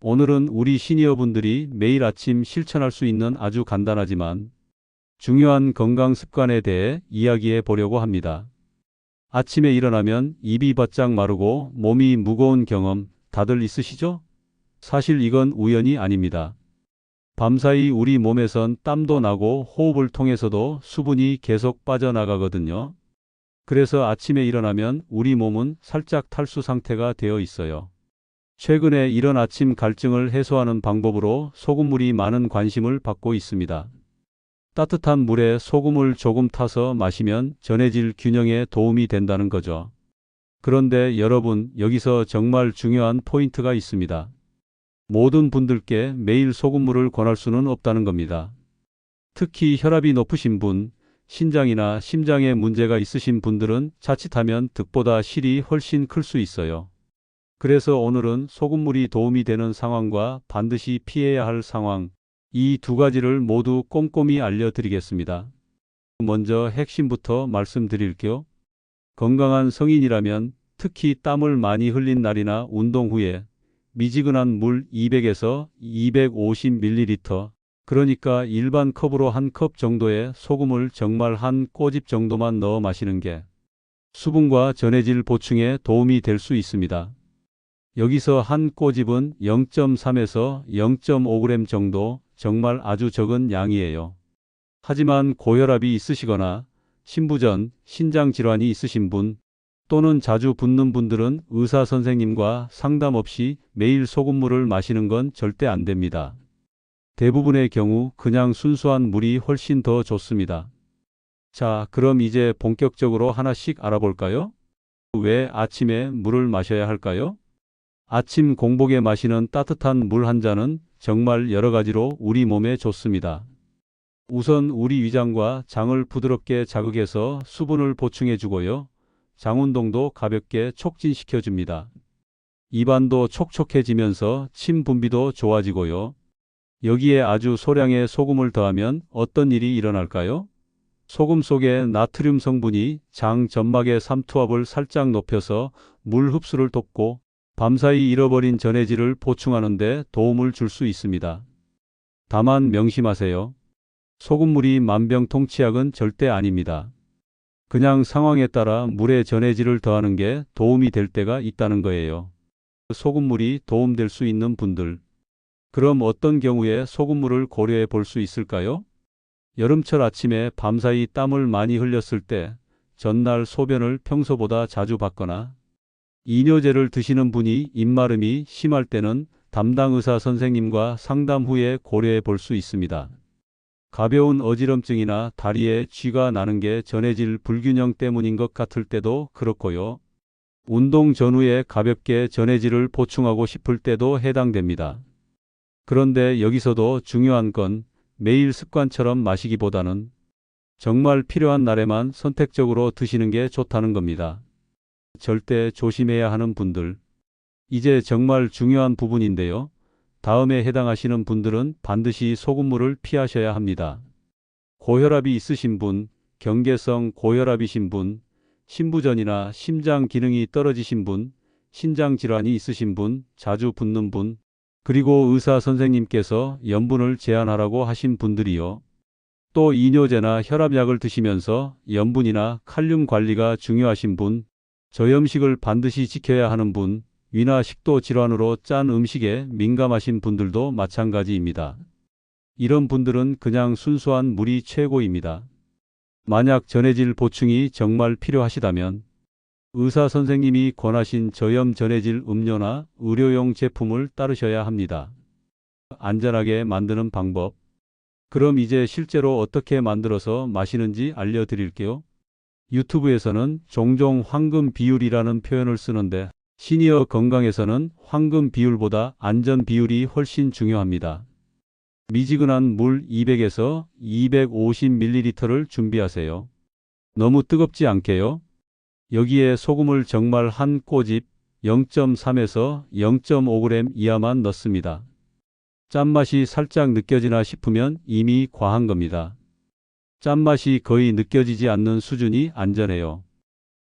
오늘은 우리 시니어분들이 매일 아침 실천할 수 있는 아주 간단하지만 중요한 건강 습관에 대해 이야기해 보려고 합니다. 아침에 일어나면 입이 바짝 마르고 몸이 무거운 경험 다들 있으시죠? 사실 이건 우연이 아닙니다. 밤사이 우리 몸에선 땀도 나고 호흡을 통해서도 수분이 계속 빠져나가거든요. 그래서 아침에 일어나면 우리 몸은 살짝 탈수 상태가 되어 있어요. 최근에 이런 아침 갈증을 해소하는 방법으로 소금물이 많은 관심을 받고 있습니다. 따뜻한 물에 소금을 조금 타서 마시면 전해질 균형에 도움이 된다는 거죠. 그런데 여러분, 여기서 정말 중요한 포인트가 있습니다. 모든 분들께 매일 소금물을 권할 수는 없다는 겁니다. 특히 혈압이 높으신 분, 신장이나 심장에 문제가 있으신 분들은 자칫하면 득보다 실이 훨씬 클 수 있어요. 그래서 오늘은 소금물이 도움이 되는 상황과 반드시 피해야 할 상황, 이 두 가지를 모두 꼼꼼히 알려드리겠습니다. 먼저 핵심부터 말씀드릴게요. 건강한 성인이라면 특히 땀을 많이 흘린 날이나 운동 후에 미지근한 물 200에서 250ml, 그러니까 일반 컵으로 한 컵 정도의 소금을 정말 한 꼬집 정도만 넣어 마시는 게 수분과 전해질 보충에 도움이 될 수 있습니다. 여기서 한 꼬집은 0.3에서 0.5g 정도, 정말 아주 적은 양이에요. 하지만 고혈압이 있으시거나 신부전, 신장질환이 있으신 분 또는 자주 붓는 분들은 의사 선생님과 상담 없이 매일 소금물을 마시는 건 절대 안 됩니다. 대부분의 경우 그냥 순수한 물이 훨씬 더 좋습니다. 자, 그럼 이제 본격적으로 하나씩 알아볼까요? 왜 아침에 물을 마셔야 할까요? 아침 공복에 마시는 따뜻한 물 한 잔은 정말 여러 가지로 우리 몸에 좋습니다. 우선 우리 위장과 장을 부드럽게 자극해서 수분을 보충해 주고요. 장 운동도 가볍게 촉진시켜 줍니다. 입안도 촉촉해지면서 침 분비도 좋아지고요. 여기에 아주 소량의 소금을 더하면 어떤 일이 일어날까요? 소금 속의 나트륨 성분이 장 점막의 삼투압을 살짝 높여서 물 흡수를 돕고 밤사이 잃어버린 전해질을 보충하는 데 도움을 줄 수 있습니다. 다만 명심하세요. 소금물이 만병통치약은 절대 아닙니다. 그냥 상황에 따라 물에 전해질을 더하는 게 도움이 될 때가 있다는 거예요. 소금물이 도움될 수 있는 분들. 그럼 어떤 경우에 소금물을 고려해 볼 수 있을까요? 여름철 아침에 밤사이 땀을 많이 흘렸을 때, 전날 소변을 평소보다 자주 받거나 이뇨제를 드시는 분이 입마름이 심할 때는 담당 의사 선생님과 상담 후에 고려해 볼 수 있습니다. 가벼운 어지럼증이나 다리에 쥐가 나는 게 전해질 불균형 때문인 것 같을 때도 그렇고요. 운동 전후에 가볍게 전해질을 보충하고 싶을 때도 해당됩니다. 그런데 여기서도 중요한 건 매일 습관처럼 마시기보다는 정말 필요한 날에만 선택적으로 드시는 게 좋다는 겁니다. 절대 조심해야 하는 분들. 이제 정말 중요한 부분인데요. 다음에 해당하시는 분들은 반드시 소금물을 피하셔야 합니다. 고혈압이 있으신 분, 경계성 고혈압이신 분, 신부전이나 심장 기능이 떨어지신 분, 신장 질환이 있으신 분, 자주 붓는 분, 그리고 의사 선생님께서 염분을 제한하라고 하신 분들이요. 또 이뇨제나 혈압약을 드시면서 염분이나 칼륨 관리가 중요하신 분, 저염식을 반드시 지켜야 하는 분, 위나 식도 질환으로 짠 음식에 민감하신 분들도 마찬가지입니다. 이런 분들은 그냥 순수한 물이 최고입니다. 만약 전해질 보충이 정말 필요하시다면 의사 선생님이 권하신 저염 전해질 음료나 의료용 제품을 따르셔야 합니다. 안전하게 만드는 방법. 그럼 이제 실제로 어떻게 만들어서 마시는지 알려드릴게요. 유튜브에서는 종종 황금 비율이라는 표현을 쓰는데 시니어 건강에서는 황금 비율보다 안전 비율이 훨씬 중요합니다. 미지근한 물 200에서 250ml를 준비하세요. 너무 뜨겁지 않게요. 여기에 소금을 정말 한 꼬집 0.3에서 0.5g 이하만 넣습니다. 짠맛이 살짝 느껴지나 싶으면 이미 과한 겁니다. 짠맛이 거의 느껴지지 않는 수준이 안전해요.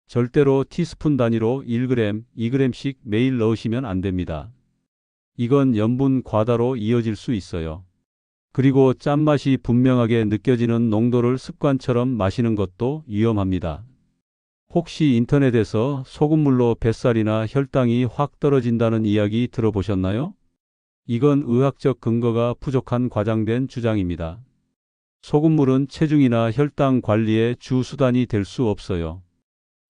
절대로 티스푼 단위로 1g, 2g씩 매일 넣으시면 안 됩니다. 이건 염분 과다로 이어질 수 있어요. 그리고 짠맛이 분명하게 느껴지는 농도를 습관처럼 마시는 것도 위험합니다. 혹시 인터넷에서 소금물로 뱃살이나 혈당이 확 떨어진다는 이야기 들어보셨나요? 이건 의학적 근거가 부족한 과장된 주장입니다. 소금물은 체중이나 혈당 관리의 주 수단이 될 수 없어요.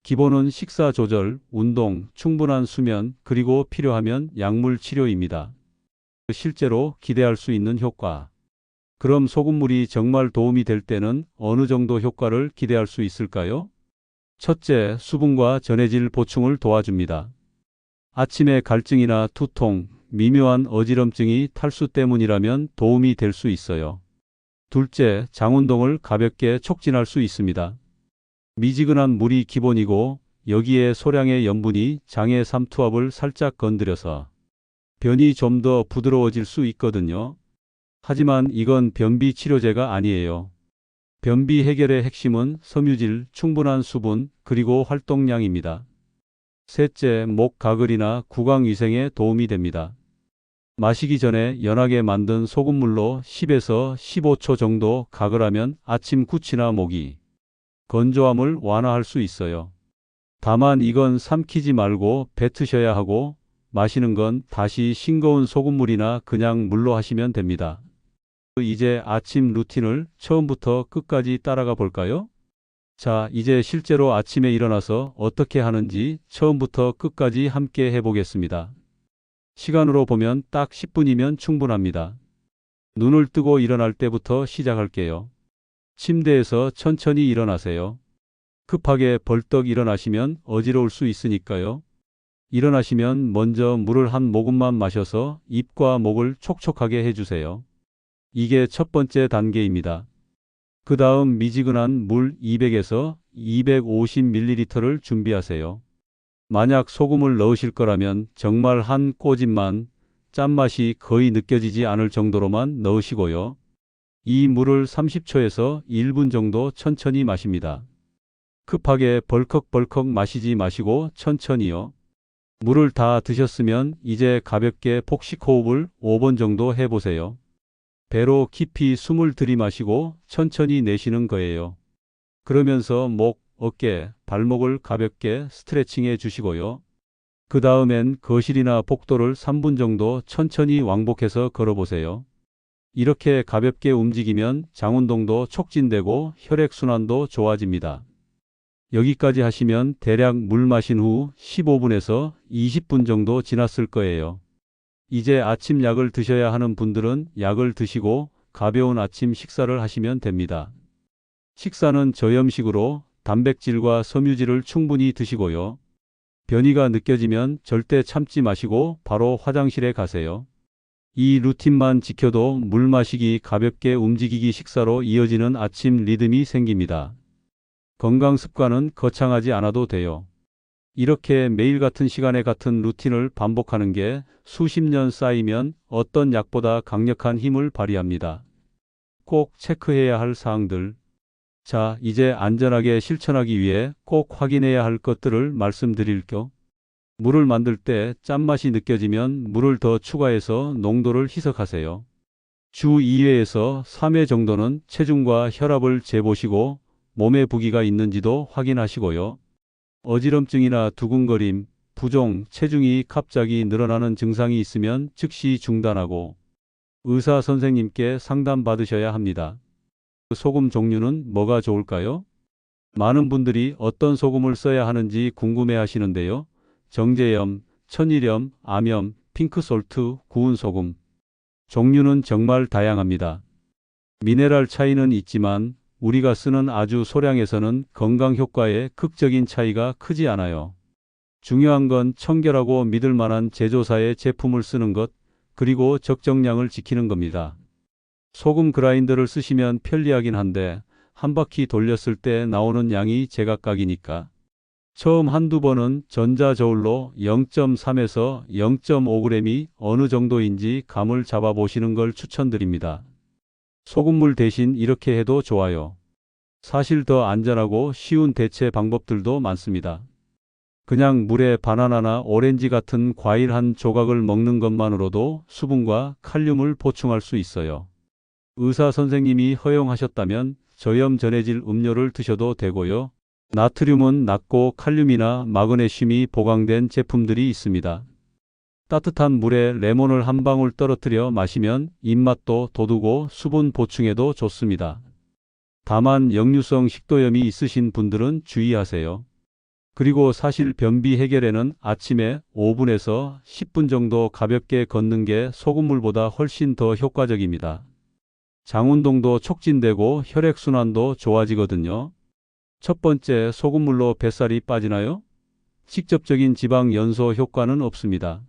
기본은 식사 조절, 운동, 충분한 수면, 그리고 필요하면 약물 치료입니다. 실제로 기대할 수 있는 효과. 그럼 소금물이 정말 도움이 될 때는 어느 정도 효과를 기대할 수 있을까요? 첫째, 수분과 전해질 보충을 도와줍니다. 아침에 갈증이나 두통, 미묘한 어지럼증이 탈수 때문이라면 도움이 될 수 있어요. 둘째, 장 운동을 가볍게 촉진할 수 있습니다. 미지근한 물이 기본이고 여기에 소량의 염분이 장의 삼투압을 살짝 건드려서 변이 좀 더 부드러워질 수 있거든요. 하지만 이건 변비 치료제가 아니에요. 변비 해결의 핵심은 섬유질, 충분한 수분, 그리고 활동량입니다. 셋째, 목 가글이나 구강 위생에 도움이 됩니다. 마시기 전에 연하게 만든 소금물로 10에서 15초 정도 가글하면 아침 구취나 모기, 건조함을 완화할 수 있어요. 다만 이건 삼키지 말고 뱉으셔야 하고 마시는 건 다시 싱거운 소금물이나 그냥 물로 하시면 됩니다. 이제 아침 루틴을 처음부터 끝까지 따라가 볼까요? 자, 이제 실제로 아침에 일어나서 어떻게 하는지 처음부터 끝까지 함께 해보겠습니다. 시간으로 보면 딱 10분이면 충분합니다. 눈을 뜨고 일어날 때부터 시작할게요. 침대에서 천천히 일어나세요. 급하게 벌떡 일어나시면 어지러울 수 있으니까요. 일어나시면 먼저 물을 한 모금만 마셔서 입과 목을 촉촉하게 해주세요. 이게 첫 번째 단계입니다. 그 다음 미지근한 물 200에서 250ml를 준비하세요. 만약 소금을 넣으실 거라면 정말 한 꼬집만, 짠맛이 거의 느껴지지 않을 정도로만 넣으시고요. 이 물을 30초에서 1분 정도 천천히 마십니다. 급하게 벌컥벌컥 마시지 마시고 천천히요. 물을 다 드셨으면 이제 가볍게 복식 호흡을 5번 정도 해보세요. 배로 깊이 숨을 들이마시고 천천히 내쉬는 거예요. 그러면서 목, 어깨, 발목을 가볍게 스트레칭해 주시고요. 그 다음엔 거실이나 복도를 3분 정도 천천히 왕복해서 걸어보세요. 이렇게 가볍게 움직이면 장 운동도 촉진되고 혈액순환도 좋아집니다. 여기까지 하시면 대략 물 마신 후 15분에서 20분 정도 지났을 거예요. 이제 아침 약을 드셔야 하는 분들은 약을 드시고 가벼운 아침 식사를 하시면 됩니다. 식사는 저염식으로 단백질과 섬유질을 충분히 드시고요. 변이가 느껴지면 절대 참지 마시고 바로 화장실에 가세요. 이 루틴만 지켜도 물 마시기, 가볍게 움직이기, 식사로 이어지는 아침 리듬이 생깁니다. 건강 습관은 거창하지 않아도 돼요. 이렇게 매일 같은 시간에 같은 루틴을 반복하는 게 수십 년 쌓이면 어떤 약보다 강력한 힘을 발휘합니다. 꼭 체크해야 할 사항들. 자, 이제 안전하게 실천하기 위해 꼭 확인해야 할 것들을 말씀드릴게요. 물을 만들 때 짠맛이 느껴지면 물을 더 추가해서 농도를 희석하세요. 주 2회에서 3회 정도는 체중과 혈압을 재보시고 몸에 부기가 있는지도 확인하시고요. 어지럼증이나 두근거림, 부종, 체중이 갑자기 늘어나는 증상이 있으면 즉시 중단하고 의사 선생님께 상담받으셔야 합니다. 소금 종류는 뭐가 좋을까요? 많은 분들이 어떤 소금을 써야 하는지 궁금해 하시는데요. 정제염, 천일염, 암염, 핑크솔트, 구운 소금. 종류는 정말 다양합니다. 미네랄 차이는 있지만 우리가 쓰는 아주 소량에서는 건강 효과에 극적인 차이가 크지 않아요. 중요한 건 청결하고 믿을 만한 제조사의 제품을 쓰는 것, 그리고 적정량을 지키는 겁니다. 소금 그라인더를 쓰시면 편리하긴 한데 한 바퀴 돌렸을 때 나오는 양이 제각각이니까 처음 한두 번은 전자저울로 0.3에서 0.5g이 어느 정도인지 감을 잡아 보시는 걸 추천드립니다. 소금물 대신 이렇게 해도 좋아요. 사실 더 안전하고 쉬운 대체 방법들도 많습니다. 그냥 물에 바나나나 오렌지 같은 과일 한 조각을 먹는 것만으로도 수분과 칼륨을 보충할 수 있어요. 의사 선생님이 허용하셨다면 저염 전해질 음료를 드셔도 되고요. 나트륨은 낮고 칼륨이나 마그네슘이 보강된 제품들이 있습니다. 따뜻한 물에 레몬을 한 방울 떨어뜨려 마시면 입맛도 돋우고 수분 보충에도 좋습니다. 다만 역류성 식도염이 있으신 분들은 주의하세요. 그리고 사실 변비 해결에는 아침에 5분에서 10분 정도 가볍게 걷는 게 소금물보다 훨씬 더 효과적입니다. 장 운동도 촉진되고 혈액순환도 좋아지거든요. 첫 번째, 소금물로 뱃살이 빠지나요? 직접적인 지방 연소 효과는 없습니다.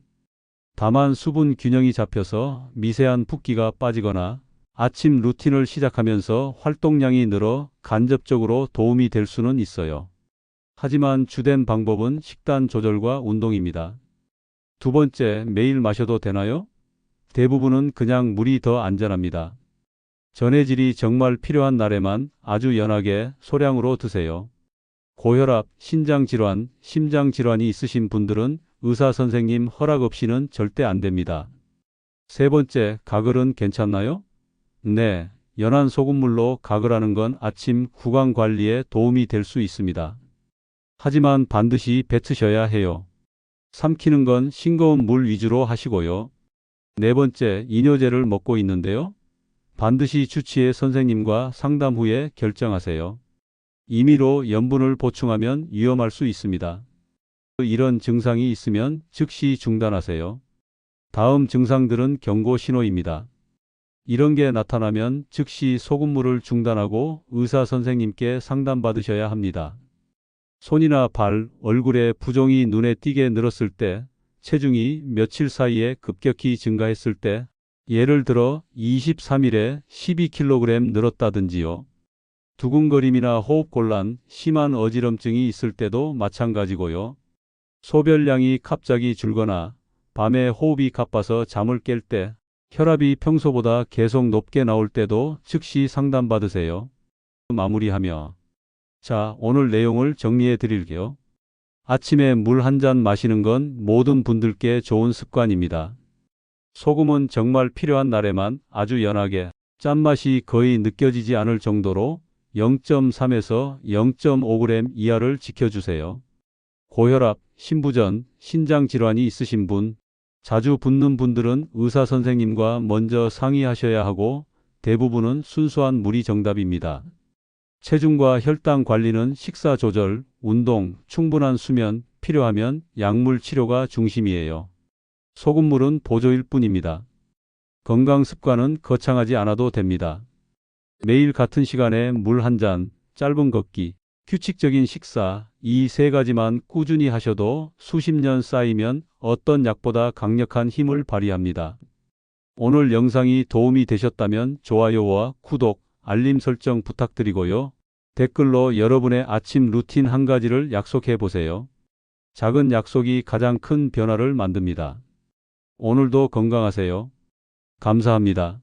다만 수분 균형이 잡혀서 미세한 붓기가 빠지거나 아침 루틴을 시작하면서 활동량이 늘어 간접적으로 도움이 될 수는 있어요. 하지만 주된 방법은 식단 조절과 운동입니다. 두 번째, 매일 마셔도 되나요? 대부분은 그냥 물이 더 안전합니다. 전해질이 정말 필요한 날에만 아주 연하게 소량으로 드세요. 고혈압, 신장질환, 심장질환이 있으신 분들은 의사 선생님 허락 없이는 절대 안 됩니다. 세 번째, 가글은 괜찮나요? 네, 연한 소금물로 가글하는 건 아침 구강 관리에 도움이 될 수 있습니다. 하지만 반드시 뱉으셔야 해요. 삼키는 건 싱거운 물 위주로 하시고요. 네 번째, 이뇨제를 먹고 있는데요. 반드시 주치의 선생님과 상담 후에 결정하세요. 임의로 염분을 보충하면 위험할 수 있습니다. 이런 증상이 있으면 즉시 중단하세요. 다음 증상들은 경고 신호입니다. 이런 게 나타나면 즉시 소금물을 중단하고 의사 선생님께 상담받으셔야 합니다. 손이나 발, 얼굴에 부종이 눈에 띄게 늘었을 때, 체중이 며칠 사이에 급격히 증가했을 때, 예를 들어 23일에 12kg 늘었다든지요. 두근거림이나 호흡곤란, 심한 어지럼증이 있을 때도 마찬가지고요. 소변량이 갑자기 줄거나 밤에 호흡이 가빠서 잠을 깰 때, 혈압이 평소보다 계속 높게 나올 때도 즉시 상담받으세요. 마무리하며 자, 오늘 내용을 정리해 드릴게요. 아침에 물 한 잔 마시는 건 모든 분들께 좋은 습관입니다. 소금은 정말 필요한 날에만 아주 연하게, 짠맛이 거의 느껴지지 않을 정도로 0.3에서 0.5g 이하를 지켜주세요. 고혈압, 심부전, 신장질환이 있으신 분, 자주 붓는 분들은 의사 선생님과 먼저 상의하셔야 하고 대부분은 순수한 물이 정답입니다. 체중과 혈당 관리는 식사 조절, 운동, 충분한 수면, 필요하면 약물 치료가 중심이에요. 소금물은 보조일 뿐입니다. 건강 습관은 거창하지 않아도 됩니다. 매일 같은 시간에 물 한 잔, 짧은 걷기, 규칙적인 식사, 이 세 가지만 꾸준히 하셔도 수십 년 쌓이면 어떤 약보다 강력한 힘을 발휘합니다. 오늘 영상이 도움이 되셨다면 좋아요와 구독, 알림 설정 부탁드리고요. 댓글로 여러분의 아침 루틴 한 가지를 약속해 보세요. 작은 약속이 가장 큰 변화를 만듭니다. 오늘도 건강하세요. 감사합니다.